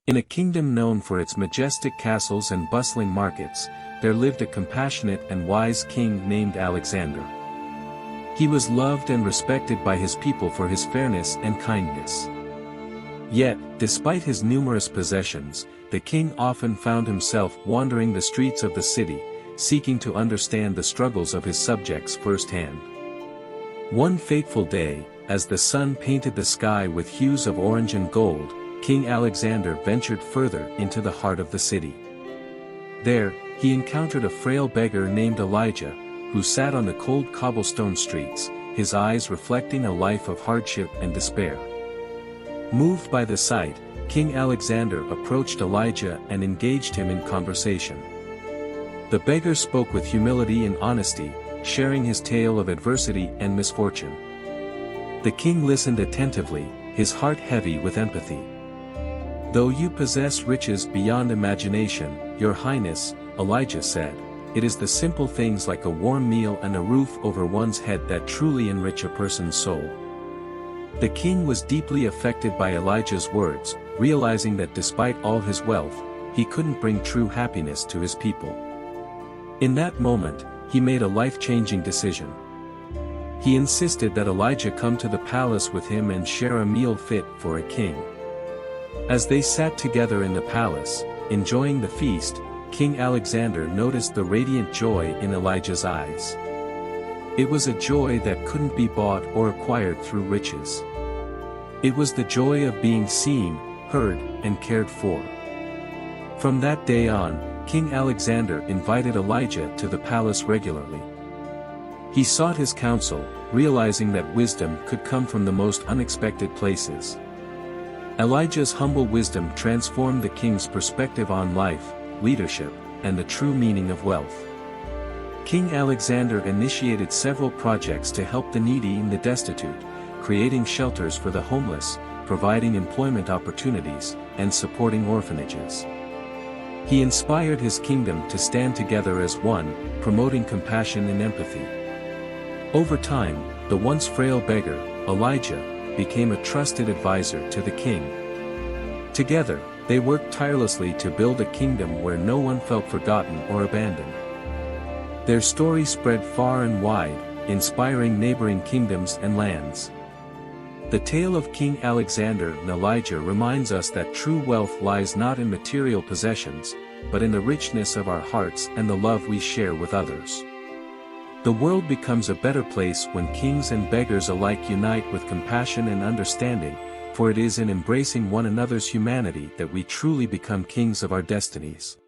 In a kingdom known for its majestic castles and bustling markets, there lived a compassionate and wise king named Alexander. He was loved and respected by his people for his fairness and kindness. Yet, despite his numerous possessions, the king often found himself wandering the streets of the city, seeking to understand the struggles of his subjects firsthand. One fateful day, as the sun painted the sky with hues of orange and gold, King Alexander ventured further into the heart of the city. There, he encountered a frail beggar named Elijah, who sat on the cold cobblestone streets, his eyes reflecting a life of hardship and despair. Moved by the sight, King Alexander approached Elijah and engaged him in conversation. The beggar spoke with humility and honesty, sharing his tale of adversity and misfortune. The king listened attentively, his heart heavy with empathy. "Though you possess riches beyond imagination, Your Highness," Elijah said, "it is the simple things like a warm meal and a roof over one's head that truly enrich a person's soul." The king was deeply affected by Elijah's words, realizing that despite all his wealth, he couldn't bring true happiness to his people. In that moment, he made a life-changing decision. He insisted that Elijah come to the palace with him and share a meal fit for a king. As they sat together in the palace, enjoying the feast, King Alexander noticed the radiant joy in Elijah's eyes. It was a joy that couldn't be bought or acquired through riches. It was the joy of being seen, heard, and cared for. From that day on, King Alexander invited Elijah to the palace regularly. He sought his counsel, realizing that wisdom could come from the most unexpected places. Elijah's humble wisdom transformed the king's perspective on life, leadership, and the true meaning of wealth. King Alexander initiated several projects to help the needy and the destitute, creating shelters for the homeless, providing employment opportunities, and supporting orphanages. He inspired his kingdom to stand together as one, promoting compassion and empathy. Over time, the once frail beggar, Elijah, became a trusted advisor to the king. Together, they worked tirelessly to build a kingdom where no one felt forgotten or abandoned. Their story spread far and wide, inspiring neighboring kingdoms and lands. The tale of King Alexander and Elijah reminds us that true wealth lies not in material possessions, but in the richness of our hearts and the love we share with others. The world becomes a better place when kings and beggars alike unite with compassion and understanding, for it is in embracing one another's humanity that we truly become kings of our destinies.